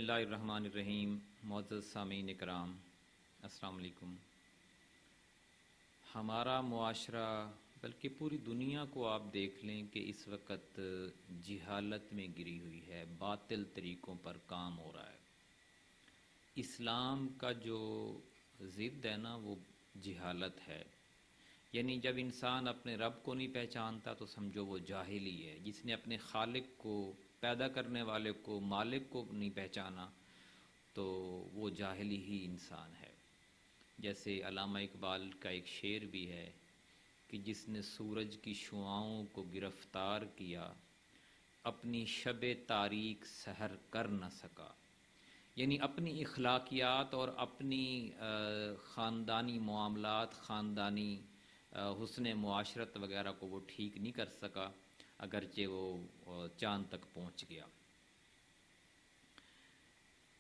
اللہ الرحمن الرحیم۔ معزز سامعین کرام، السلام علیکم۔ ہمارا معاشرہ بلکہ پوری دنیا کو آپ دیکھ لیں کہ اس وقت جہالت میں گری ہوئی ہے، باطل طریقوں پر کام ہو رہا ہے۔ اسلام کا جو ضد ہے نا وہ جہالت ہے، یعنی جب انسان اپنے رب کو نہیں پہچانتا تو سمجھو وہ جاہل ہی ہے۔ جس نے اپنے خالق کو، پیدا کرنے والے کو، مالک کو نہیں پہچانا تو وہ جاہل ہی انسان ہے۔ جیسے علامہ اقبال کا ایک شعر بھی ہے کہ جس نے سورج کی شعاؤں کو گرفتار کیا، اپنی شب تاریک سحر کر نہ سکا۔ یعنی اپنی اخلاقیات اور اپنی خاندانی معاملات، خاندانی حسن معاشرت وغیرہ کو وہ ٹھیک نہیں کر سکا، اگرچہ وہ چاند تک پہنچ گیا۔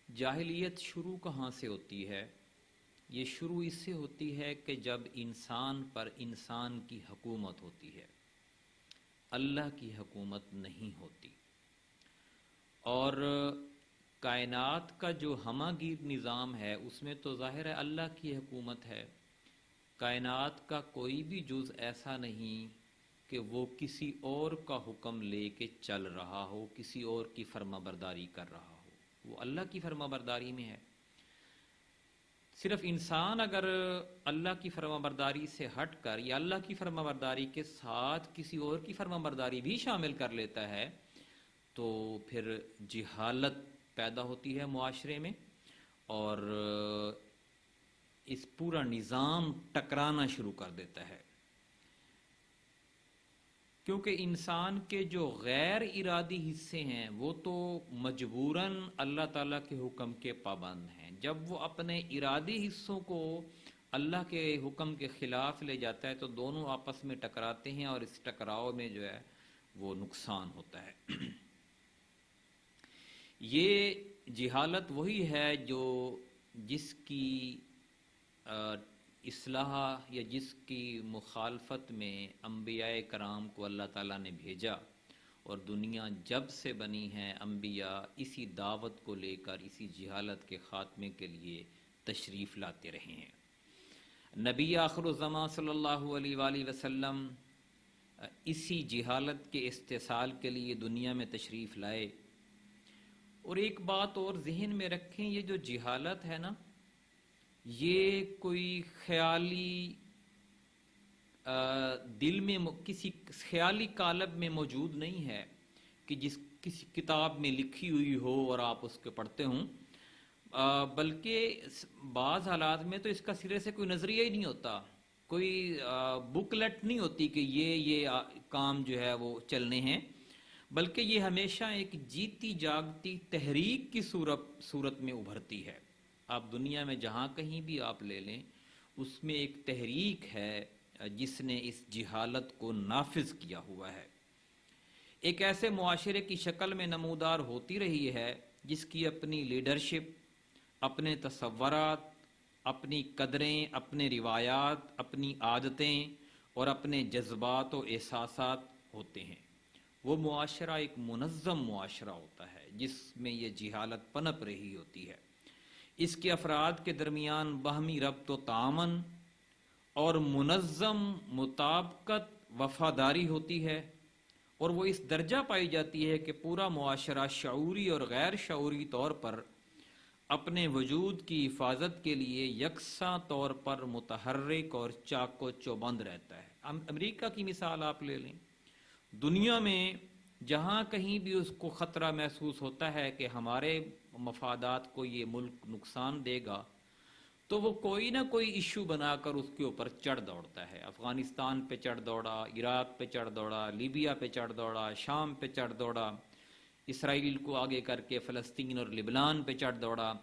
جاہلیت شروع کہاں سے ہوتی ہے؟ یہ شروع اس سے ہوتی ہے کہ جب انسان پر انسان کی حکومت ہوتی ہے، اللہ کی حکومت نہیں ہوتی۔ اور کائنات کا جو ہمہ گیر نظام ہے اس میں تو ظاہر ہے اللہ کی حکومت ہے۔ کائنات کا کوئی بھی جز ایسا نہیں کہ وہ کسی اور کا حکم لے کے چل رہا ہو، کسی اور کی فرما برداری کر رہا ہو، وہ اللہ کی فرما برداری میں ہے۔ صرف انسان اگر اللہ کی فرما برداری سے ہٹ کر یا اللہ کی فرما برداری کے ساتھ کسی اور کی فرما برداری بھی شامل کر لیتا ہے تو پھر جہالت پیدا ہوتی ہے معاشرے میں، اور اس پورا نظام ٹکرانا شروع کر دیتا ہے۔ کیونکہ انسان کے جو غیر ارادی حصے ہیں وہ تو مجبوراً اللہ تعالیٰ کے حکم کے پابند ہیں۔ جب وہ اپنے ارادی حصوں کو اللہ کے حکم کے خلاف لے جاتا ہے تو دونوں آپس میں ٹکراتے ہیں، اور اس ٹکراؤ میں جو ہے وہ نقصان ہوتا ہے۔ یہ جہالت وہی ہے جو جس کی اصلاح یا جس کی مخالفت میں انبیاء کرام کو اللہ تعالیٰ نے بھیجا، اور دنیا جب سے بنی ہے انبیاء اسی دعوت کو لے کر اسی جہالت کے خاتمے کے لیے تشریف لاتے رہے ہیں۔ نبی آخر الزمان صلی اللہ علیہ وآلہ وسلم اسی جہالت کے استحصال کے لیے دنیا میں تشریف لائے۔ اور ایک بات اور ذہن میں رکھیں، یہ جو جہالت ہے نا یہ کوئی خیالی دل میں کسی خیالی قالب میں موجود نہیں ہے کہ جس کسی کتاب میں لکھی ہوئی ہو اور آپ اس کو پڑھتے ہوں، بلکہ بعض حالات میں تو اس کا سرے سے کوئی نظریہ ہی نہیں ہوتا، کوئی بکلٹ نہیں ہوتی کہ یہ کام جو ہے وہ چلنے ہیں، بلکہ یہ ہمیشہ ایک جیتی جاگتی تحریک کی صورت میں ابھرتی ہے۔ آپ دنیا میں جہاں کہیں بھی آپ لے لیں اس میں ایک تحریک ہے جس نے اس جہالت کو نافذ کیا ہوا ہے۔ ایک ایسے معاشرے کی شکل میں نمودار ہوتی رہی ہے جس کی اپنی لیڈرشپ، اپنے تصورات، اپنی قدریں، اپنے روایات، اپنی عادتیں اور اپنے جذبات و احساسات ہوتے ہیں۔ وہ معاشرہ ایک منظم معاشرہ ہوتا ہے جس میں یہ جہالت پنپ رہی ہوتی ہے۔ اس کے افراد کے درمیان باہمی ربط و تعاون اور منظم مطابقت، وفاداری ہوتی ہے، اور وہ اس درجہ پائی جاتی ہے کہ پورا معاشرہ شعوری اور غیر شعوری طور پر اپنے وجود کی حفاظت کے لیے یکساں طور پر متحرک اور چاق و چوبند رہتا ہے۔ امریکہ کی مثال آپ لے لیں، دنیا میں جہاں کہیں بھی اس کو خطرہ محسوس ہوتا ہے کہ ہمارے مفادات کو یہ ملک نقصان دے گا تو وہ کوئی نہ کوئی ایشو بنا کر اس کے اوپر چڑھ دوڑتا ہے۔ افغانستان پہ چڑھ دوڑا، عراق پہ چڑھ دوڑا، لیبیا پہ چڑھ دوڑا، شام پہ چڑھ دوڑا، اسرائیل کو آگے کر کے فلسطین اور لبنان پہ چڑھ دوڑا،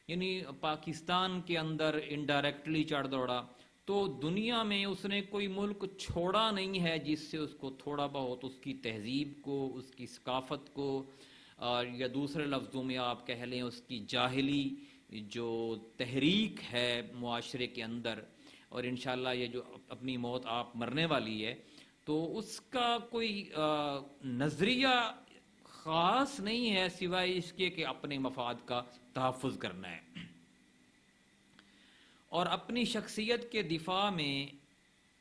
یعنی پاکستان کے اندر انڈائریکٹلی چڑھ دوڑا۔ تو دنیا میں اس نے کوئی ملک چھوڑا نہیں ہے جس سے اس کو تھوڑا بہت اس کی تہذیب کو، اس کی ثقافت کو، یا دوسرے لفظوں میں آپ کہہ لیں اس کی جاہلی جو تحریک ہے معاشرے کے اندر، اور انشاءاللہ یہ جو اپنی موت آپ مرنے والی ہے تو اس کا کوئی نظریہ خاص نہیں ہے سوائے اس کے کہ اپنے مفاد کا تحفظ کرنا ہے، اور اپنی شخصیت کے دفاع میں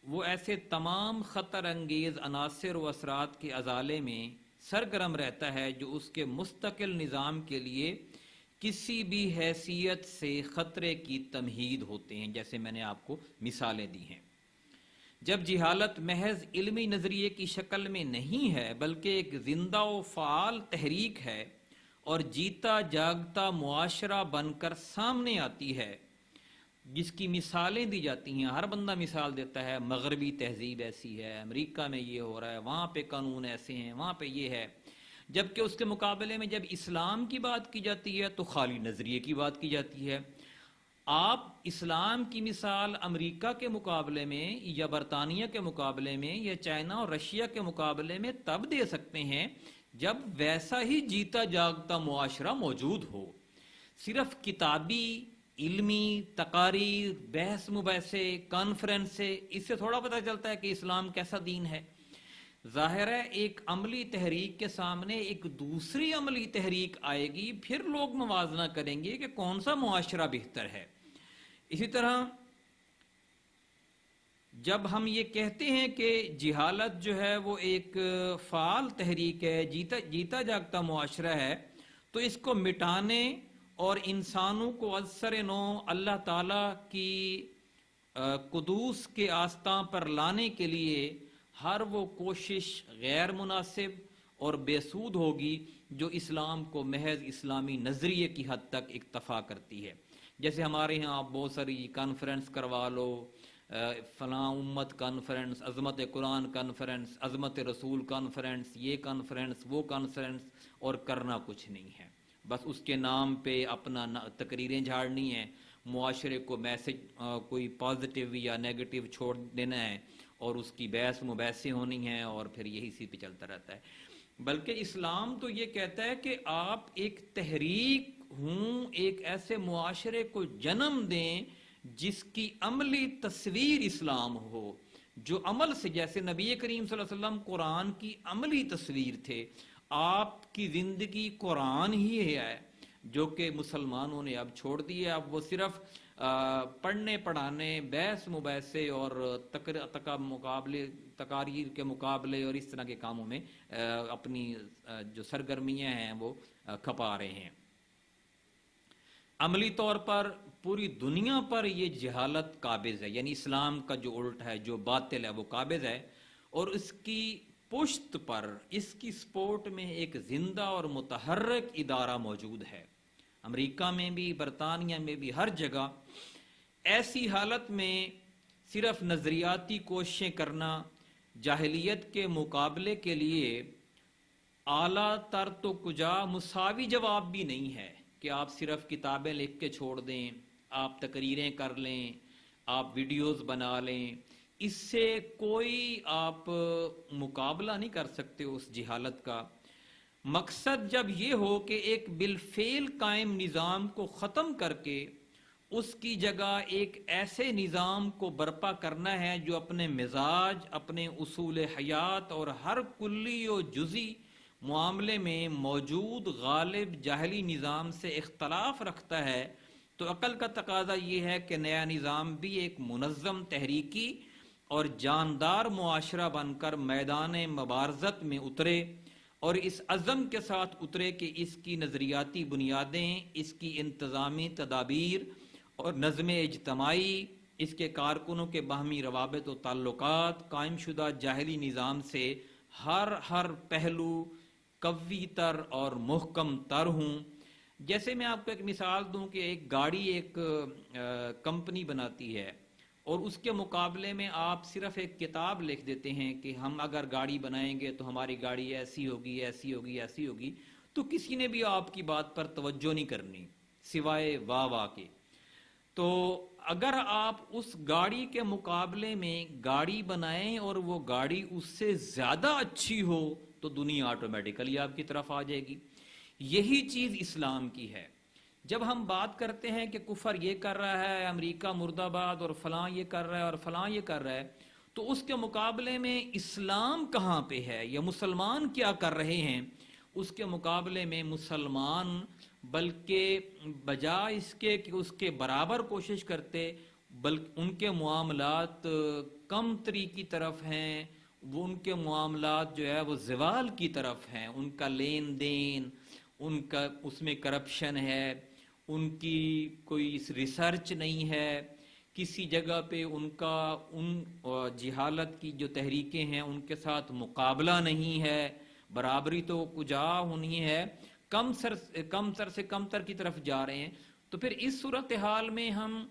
وہ ایسے تمام خطر انگیز عناصر و اثرات کے ازالے میں سرگرم رہتا ہے جو اس کے مستقل نظام کے لیے کسی بھی حیثیت سے خطرے کی تمہید ہوتے ہیں، جیسے میں نے آپ کو مثالیں دی ہیں۔ جب جہالت محض علمی نظریے کی شکل میں نہیں ہے بلکہ ایک زندہ و فعال تحریک ہے اور جیتا جاگتا معاشرہ بن کر سامنے آتی ہے، جس کی مثالیں دی جاتی ہیں، ہر بندہ مثال دیتا ہے، مغربی تہذیب ایسی ہے، امریکہ میں یہ ہو رہا ہے، وہاں پہ قانون ایسے ہیں، وہاں پہ یہ ہے، جبکہ اس کے مقابلے میں جب اسلام کی بات کی جاتی ہے تو خالی نظریے کی بات کی جاتی ہے۔ آپ اسلام کی مثال امریکہ کے مقابلے میں یا برطانیہ کے مقابلے میں یا چائنا اور رشیا کے مقابلے میں تب دے سکتے ہیں جب ویسا ہی جیتا جاگتا معاشرہ موجود ہو۔ صرف کتابی علمی تقاریر، بحث مباحثے، کانفرنس سے اس سے تھوڑا پتہ چلتا ہے کہ اسلام کیسا دین ہے۔ ظاہر ہے ایک عملی تحریک کے سامنے ایک دوسری عملی تحریک آئے گی، پھر لوگ موازنہ کریں گے کہ کون سا معاشرہ بہتر ہے۔ اسی طرح جب ہم یہ کہتے ہیں کہ جہالت جو ہے وہ ایک فعال تحریک ہے، جیتا جاگتا معاشرہ ہے، تو اس کو مٹانے اور انسانوں کو از سر نو اللہ تعالیٰ کی قدوس کے آستاں پر لانے کے لیے ہر وہ کوشش غیر مناسب اور بے سود ہوگی جو اسلام کو محض اسلامی نظریے کی حد تک اکتفا کرتی ہے۔ جیسے ہمارے یہاں آپ بہت ساری کانفرنس کروا لو، فلاں امت کانفرنس، عظمت قرآن کانفرنس، عظمت رسول کانفرنس، یہ کانفرنس وہ کانفرنس، اور کرنا کچھ نہیں ہے، بس اس کے نام پہ اپنا تقریریں جھاڑنی ہیں، معاشرے کو میسج کوئی پازیٹیو یا نیگیٹو چھوڑ دینا ہے، اور اس کی بحث مباحثے ہونی ہیں، اور پھر یہی سی پہ چلتا رہتا ہے۔ بلکہ اسلام تو یہ کہتا ہے کہ آپ ایک تحریک ہوں، ایک ایسے معاشرے کو جنم دیں جس کی عملی تصویر اسلام ہو، جو عمل سے، جیسے نبی کریم صلی اللہ علیہ وسلم قرآن کی عملی تصویر تھے، آپ کی زندگی قرآن ہی ہے جو کہ مسلمانوں نے اب چھوڑ دی ہے۔ اب وہ صرف پڑھنے پڑھانے، بحث مباحثے اور تقاریر کے مقابلے اور اس طرح کے کاموں میں اپنی جو سرگرمیاں ہیں وہ کھپا رہے ہیں۔ عملی طور پر پوری دنیا پر یہ جہالت قابض ہے، یعنی اسلام کا جو الٹ ہے، جو باطل ہے، وہ قابض ہے، اور اس کی پشت پر، اس کی سپورٹ میں ایک زندہ اور متحرک ادارہ موجود ہے۔ امریکہ میں بھی، برطانیہ میں بھی، ہر جگہ ایسی حالت میں صرف نظریاتی کوششیں کرنا جاہلیت کے مقابلے کے لیے اعلیٰ تر تو کجا مساوی جواب بھی نہیں ہے کہ آپ صرف کتابیں لکھ کے چھوڑ دیں، آپ تقریریں کر لیں، آپ ویڈیوز بنا لیں، اس سے کوئی آپ مقابلہ نہیں کر سکتے اس جہالت کا۔ مقصد جب یہ ہو کہ ایک بالفعل قائم نظام کو ختم کر کے اس کی جگہ ایک ایسے نظام کو برپا کرنا ہے جو اپنے مزاج، اپنے اصول حیات اور ہر کلی و جزی معاملے میں موجود غالب جاہلی نظام سے اختلاف رکھتا ہے، تو عقل کا تقاضا یہ ہے کہ نیا نظام بھی ایک منظم تحریکی اور جاندار معاشرہ بن کر میدان مبارزت میں اترے، اور اس عزم کے ساتھ اترے کہ اس کی نظریاتی بنیادیں، اس کی انتظامی تدابیر اور نظم اجتماعی، اس کے کارکنوں کے باہمی روابط و تعلقات قائم شدہ جاہلی نظام سے ہر پہلو قوی تر اور محکم تر ہوں۔ جیسے میں آپ کو ایک مثال دوں کہ ایک گاڑی ایک کمپنی بناتی ہے، اور اس کے مقابلے میں آپ صرف ایک کتاب لکھ دیتے ہیں کہ ہم اگر گاڑی بنائیں گے تو ہماری گاڑی ایسی ہوگی، ایسی ہوگی، ایسی ہوگی، تو کسی نے بھی آپ کی بات پر توجہ نہیں کرنی سوائے واہ واہ کے۔ تو اگر آپ اس گاڑی کے مقابلے میں گاڑی بنائیں اور وہ گاڑی اس سے زیادہ اچھی ہو تو دنیا آٹومیٹیکلی آپ کی طرف آ جائے گی۔ یہی چیز اسلام کی ہے۔ جب ہم بات کرتے ہیں کہ کفر یہ کر رہا ہے، امریکہ مرد آباد، اور فلاں یہ کر رہا ہے، اور فلاں یہ کر رہا ہے، تو اس کے مقابلے میں اسلام کہاں پہ ہے یا مسلمان کیا کر رہے ہیں، اس کے مقابلے میں مسلمان بلکہ بجائے اس کے کہ اس کے برابر کوشش کرتے، بلکہ ان کے معاملات کم تری کی طرف ہیں، وہ ان کے معاملات جو ہے وہ زوال کی طرف ہیں، ان کا لین دین، ان کا اس میں کرپشن ہے، ان کی کوئی ریسرچ نہیں ہے، کسی جگہ پہ ان کا ان جہالت کی جو تحریکیں ہیں ان کے ساتھ مقابلہ نہیں ہے، برابری تو کجا ہونی ہے، کم تر سے کم تر کی طرف جا رہے ہیں۔ تو پھر اس صورتحال میں ہم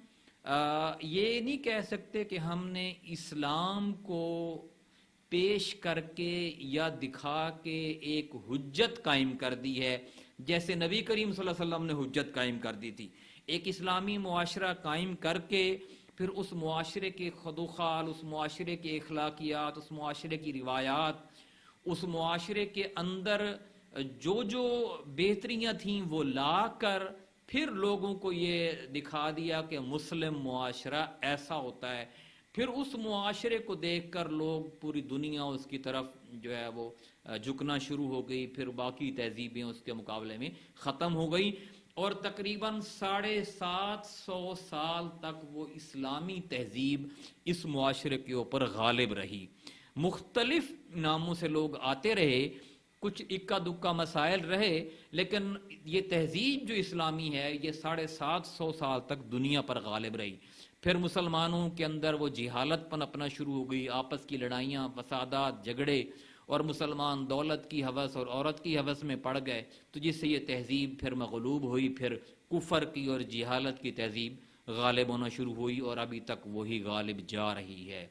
یہ نہیں کہہ سکتے کہ ہم نے اسلام کو پیش کر کے یا دکھا کے ایک حجت قائم کر دی ہے، جیسے نبی کریم صلی اللہ علیہ وسلم نے حجت قائم کر دی تھی۔ ایک اسلامی معاشرہ قائم کر کے پھر اس معاشرے کے خدوخال، اس معاشرے کے اخلاقیات، اس معاشرے کی روایات، اس معاشرے کے اندر جو جو بہتریاں تھیں وہ لا کر پھر لوگوں کو یہ دکھا دیا کہ مسلم معاشرہ ایسا ہوتا ہے۔ پھر اس معاشرے کو دیکھ کر لوگ پوری دنیا اس کی طرف جو ہے وہ جھکنا شروع ہو گئی، پھر باقی تہذیبیں اس کے مقابلے میں ختم ہو گئی، اور تقریباً 750 سال تک وہ اسلامی تہذیب اس معاشرے کے اوپر غالب رہی۔ مختلف ناموں سے لوگ آتے رہے، کچھ اکا دکا مسائل رہے، لیکن یہ تہذیب جو اسلامی ہے یہ 750 سال تک دنیا پر غالب رہی۔ پھر مسلمانوں کے اندر وہ جہالت پنپنا شروع ہو گئی، آپس کی لڑائیاں، فسادات، جھگڑے، اور مسلمان دولت کی ہوس اور عورت کی ہوس میں پڑ گئے، تو جس سے یہ تہذیب پھر مغلوب ہوئی، پھر کفر کی اور جہالت کی تہذیب غالب ہونا شروع ہوئی، اور ابھی تک وہی غالب جا رہی ہے۔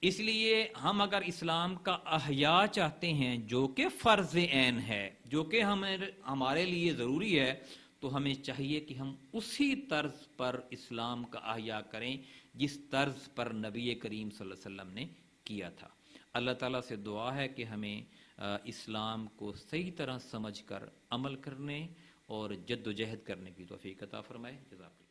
اس لیے ہم اگر اسلام کا احیاء چاہتے ہیں جو کہ فرض عین ہے، جو کہ ہمارے لیے ضروری ہے، تو ہمیں چاہیے کہ ہم اسی طرز پر اسلام کا احیاء کریں جس طرز پر نبی کریم صلی اللہ علیہ وسلم نے کیا تھا۔ اللہ تعالیٰ سے دعا ہے کہ ہمیں اسلام کو صحیح طرح سمجھ کر عمل کرنے اور جد و جہد کرنے کی توفیق عطا فرمائے۔ جزاک اللہ۔